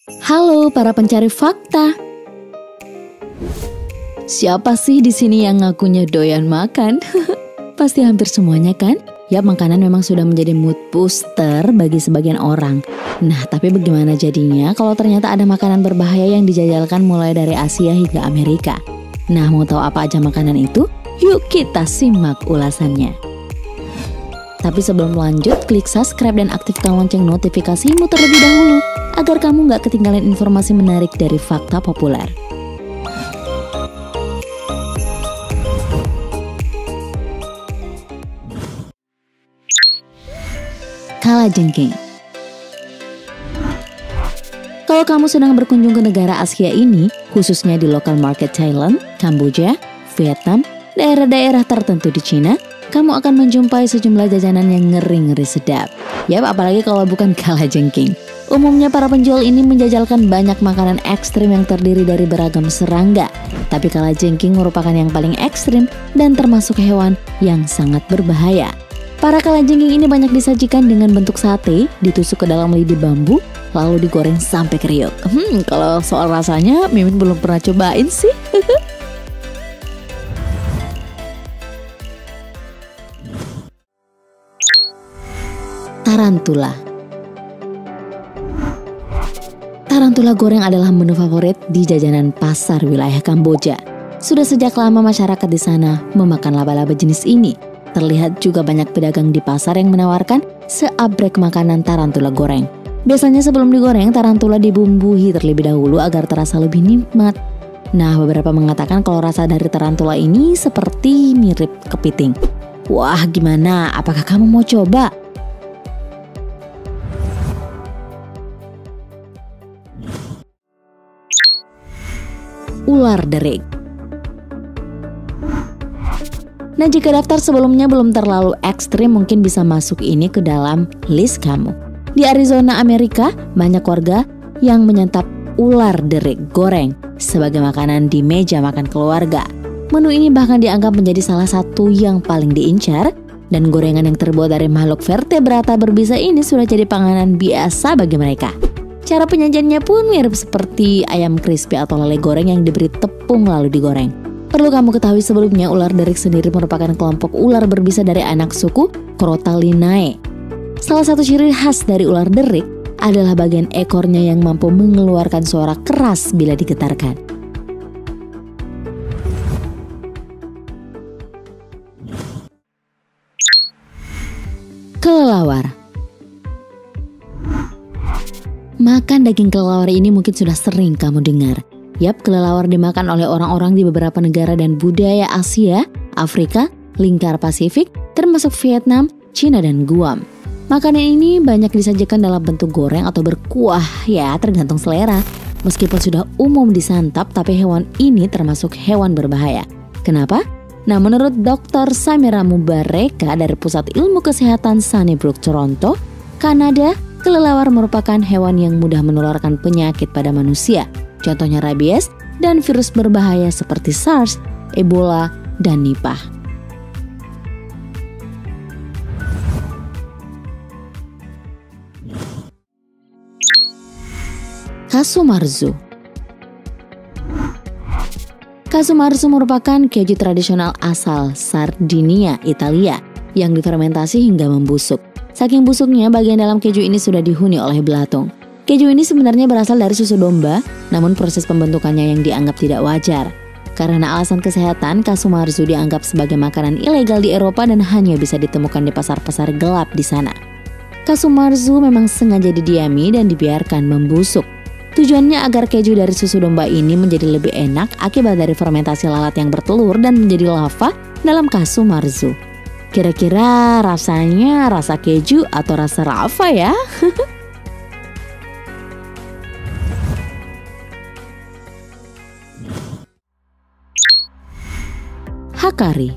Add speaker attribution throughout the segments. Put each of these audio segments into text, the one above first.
Speaker 1: Halo para pencari fakta. Siapa sih di sini yang ngakunya doyan makan? Pasti hampir semuanya kan? Ya, makanan memang sudah menjadi mood booster bagi sebagian orang. Nah, tapi bagaimana jadinya kalau ternyata ada makanan berbahaya yang dijajalkan mulai dari Asia hingga Amerika? Nah, mau tahu apa aja makanan itu? Yuk kita simak ulasannya. Tapi sebelum lanjut, klik subscribe dan aktifkan lonceng notifikasimu terlebih dahulu agar kamu gak ketinggalan informasi menarik dari fakta populer. Kalajengking. Kalau kamu sedang berkunjung ke negara Asia ini, khususnya di local market Thailand, Kamboja, Vietnam, daerah-daerah tertentu di Cina, kamu akan menjumpai sejumlah jajanan yang ngeri-ngeri sedap. Yap, apalagi kalau bukan kalajengking. Umumnya para penjual ini menjajalkan banyak makanan ekstrim yang terdiri dari beragam serangga. Tapi kalajengking merupakan yang paling ekstrim dan termasuk hewan yang sangat berbahaya. Para kalajengking ini banyak disajikan dengan bentuk sate, ditusuk ke dalam lidi bambu, lalu digoreng sampai kriuk. Kalau soal rasanya, Mimin belum pernah cobain sih. Tarantula. Tarantula goreng adalah menu favorit di jajanan pasar wilayah Kamboja. Sudah sejak lama masyarakat di sana memakan laba-laba jenis ini. Terlihat juga banyak pedagang di pasar yang menawarkan seabrek makanan tarantula goreng. Biasanya sebelum digoreng, tarantula dibumbui terlebih dahulu agar terasa lebih nikmat. Nah, beberapa mengatakan kalau rasa dari tarantula ini seperti mirip kepiting. Wah, gimana? Apakah kamu mau coba? Ular derik. Nah, jika daftar sebelumnya belum terlalu ekstrim, mungkin bisa masuk ini ke dalam list kamu. Di Arizona, Amerika, banyak warga yang menyantap ular derik goreng sebagai makanan di meja makan keluarga. Menu ini bahkan dianggap menjadi salah satu yang paling diincar, dan gorengan yang terbuat dari makhluk vertebrata berbisa ini sudah jadi panganan biasa bagi mereka. Cara penyajiannya pun mirip seperti ayam crispy atau lele goreng yang diberi tepung lalu digoreng. Perlu kamu ketahui sebelumnya, ular derik sendiri merupakan kelompok ular berbisa dari anak suku Crotalinae. Salah satu ciri khas dari ular derik adalah bagian ekornya yang mampu mengeluarkan suara keras bila digetarkan. Kelelawar. Makan daging kelelawar ini mungkin sudah sering kamu dengar. Yap, kelelawar dimakan oleh orang-orang di beberapa negara dan budaya Asia, Afrika, lingkar Pasifik, termasuk Vietnam, Cina, dan Guam. Makanan ini banyak disajikan dalam bentuk goreng atau berkuah, ya tergantung selera. Meskipun sudah umum disantap, tapi hewan ini termasuk hewan berbahaya. Kenapa? Nah, menurut Dr. Samira Mubareka dari Pusat Ilmu Kesehatan Sunnybrook, Toronto, Kanada, kelelawar merupakan hewan yang mudah menularkan penyakit pada manusia. Contohnya rabies dan virus berbahaya seperti SARS, Ebola, dan Nipah. Kasumarzu. Kasumarzu merupakan keju tradisional asal Sardinia, Italia, yang difermentasi hingga membusuk. Saking busuknya, bagian dalam keju ini sudah dihuni oleh belatung. Keju ini sebenarnya berasal dari susu domba, namun proses pembentukannya yang dianggap tidak wajar. Karena alasan kesehatan, Kasumarzu dianggap sebagai makanan ilegal di Eropa dan hanya bisa ditemukan di pasar-pasar gelap di sana. Kasumarzu memang sengaja didiami dan dibiarkan membusuk. Tujuannya agar keju dari susu domba ini menjadi lebih enak akibat dari fermentasi lalat yang bertelur dan menjadi lava dalam Kasumarzu. Kira-kira rasanya rasa keju atau rasa lava ya? Hakari.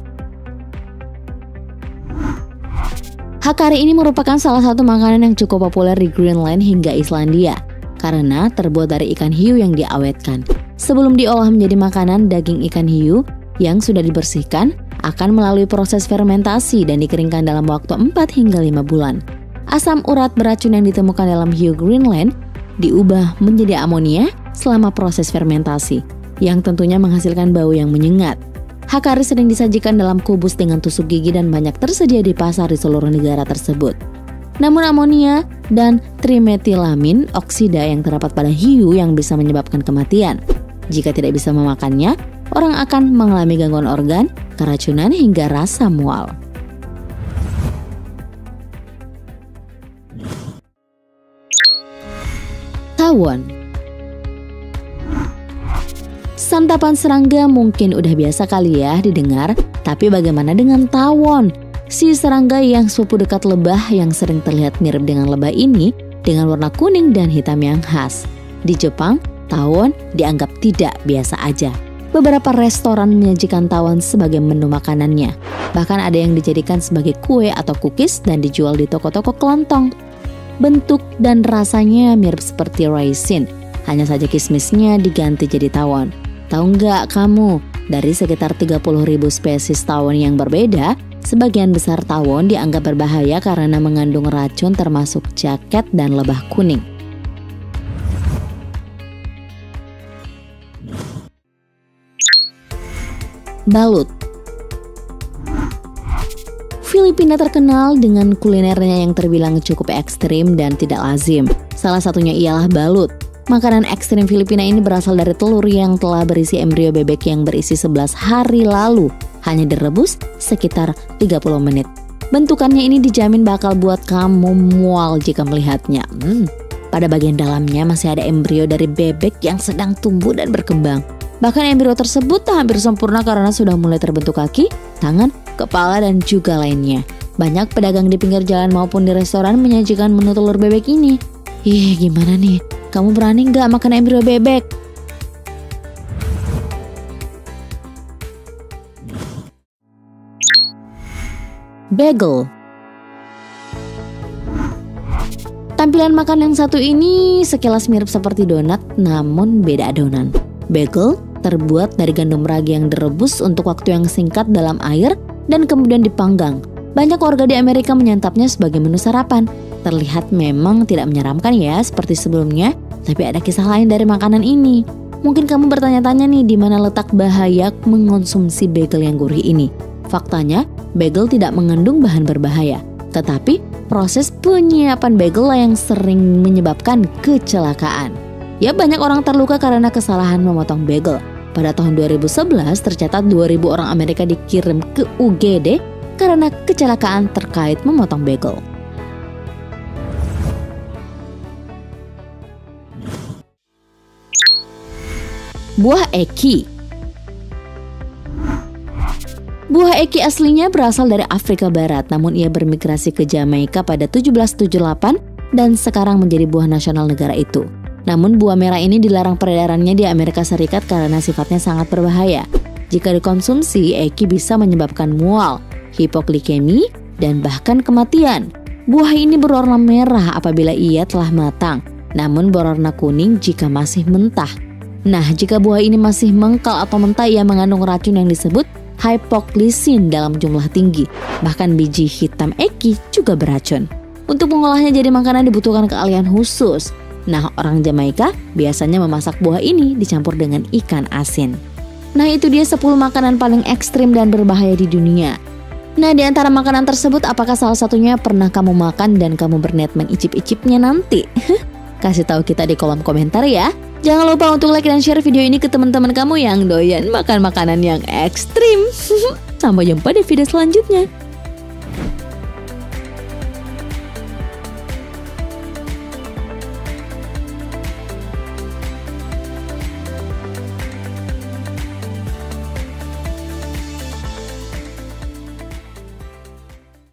Speaker 1: Hakari ini merupakan salah satu makanan yang cukup populer di Greenland hingga Islandia karena terbuat dari ikan hiu yang diawetkan. Sebelum diolah menjadi makanan, daging ikan hiu yang sudah dibersihkan akan melalui proses fermentasi dan dikeringkan dalam waktu 4 hingga 5 bulan. Asam urat beracun yang ditemukan dalam hiu Greenland diubah menjadi amonia selama proses fermentasi, yang tentunya menghasilkan bau yang menyengat. Hakari sering disajikan dalam kubus dengan tusuk gigi dan banyak tersedia di pasar di seluruh negara tersebut. Namun amonia dan trimetilamin oksida yang terdapat pada hiu yang bisa menyebabkan kematian. Jika tidak bisa memakannya, orang akan mengalami gangguan organ, keracunan hingga rasa mual. Tawon. Santapan serangga mungkin udah biasa kali ya didengar, tapi bagaimana dengan tawon? Si serangga yang sepupu dekat lebah yang sering terlihat mirip dengan lebah ini dengan warna kuning dan hitam yang khas. Di Jepang, tawon dianggap tidak biasa aja. Beberapa restoran menyajikan tawon sebagai menu makanannya. Bahkan ada yang dijadikan sebagai kue atau cookies dan dijual di toko-toko kelontong. Bentuk dan rasanya mirip seperti raisin, hanya saja kismisnya diganti jadi tawon. Tahu nggak kamu, dari sekitar 30.000 spesies tawon yang berbeda, sebagian besar tawon dianggap berbahaya karena mengandung racun termasuk jaket dan lebah kuning. Balut. Filipina terkenal dengan kulinernya yang terbilang cukup ekstrim dan tidak lazim. Salah satunya ialah balut. Makanan ekstrim Filipina ini berasal dari telur yang telah berisi embrio bebek yang berisi 11 hari lalu. Hanya direbus sekitar 30 menit. Bentukannya ini dijamin bakal buat kamu mual jika melihatnya. Pada bagian dalamnya masih ada embrio dari bebek yang sedang tumbuh dan berkembang. Bahkan embrio tersebut hampir sempurna karena sudah mulai terbentuk kaki, tangan, kepala, dan juga lainnya. Banyak pedagang di pinggir jalan maupun di restoran menyajikan menu telur bebek ini. Ih, gimana nih? Kamu berani nggak makan embrio bebek? Bagel. Tampilan makan yang satu ini sekilas mirip seperti donat, namun beda adonan. Bagel terbuat dari gandum ragi yang direbus untuk waktu yang singkat dalam air dan kemudian dipanggang. Banyak warga di Amerika menyantapnya sebagai menu sarapan. Terlihat memang tidak menyeramkan ya seperti sebelumnya, tapi ada kisah lain dari makanan ini. Mungkin kamu bertanya-tanya nih di mana letak bahaya mengonsumsi bagel yang gurih ini. Faktanya, bagel tidak mengandung bahan berbahaya, tetapi proses penyiapan bagel lah yang sering menyebabkan kecelakaan. Ya, banyak orang terluka karena kesalahan memotong bagel. Pada tahun 2011 tercatat 2.000 orang Amerika dikirim ke UGD karena kecelakaan terkait memotong bagel. Buah eki. Buah eki aslinya berasal dari Afrika Barat, namun ia bermigrasi ke Jamaika pada 1778 dan sekarang menjadi buah nasional negara itu. Namun buah merah ini dilarang peredarannya di Amerika Serikat karena sifatnya sangat berbahaya. Jika dikonsumsi, eki bisa menyebabkan mual, hipoglikemi, dan bahkan kematian. Buah ini berwarna merah apabila ia telah matang, namun berwarna kuning jika masih mentah. Nah, jika buah ini masih mengkal atau mentah, ia mengandung racun yang disebut hypoglycin dalam jumlah tinggi. Bahkan biji hitam eki juga beracun. Untuk mengolahnya jadi makanan dibutuhkan keahlian khusus. Nah, orang Jamaika biasanya memasak buah ini dicampur dengan ikan asin. Nah, itu dia 10 makanan paling ekstrim dan berbahaya di dunia. Nah, di antara makanan tersebut, apakah salah satunya pernah kamu makan dan kamu berniat mengicip-icipnya nanti? Kasih tahu kita di kolom komentar ya. Jangan lupa untuk like dan share video ini ke teman-teman kamu yang doyan makan makanan yang ekstrim. Sampai jumpa di video selanjutnya.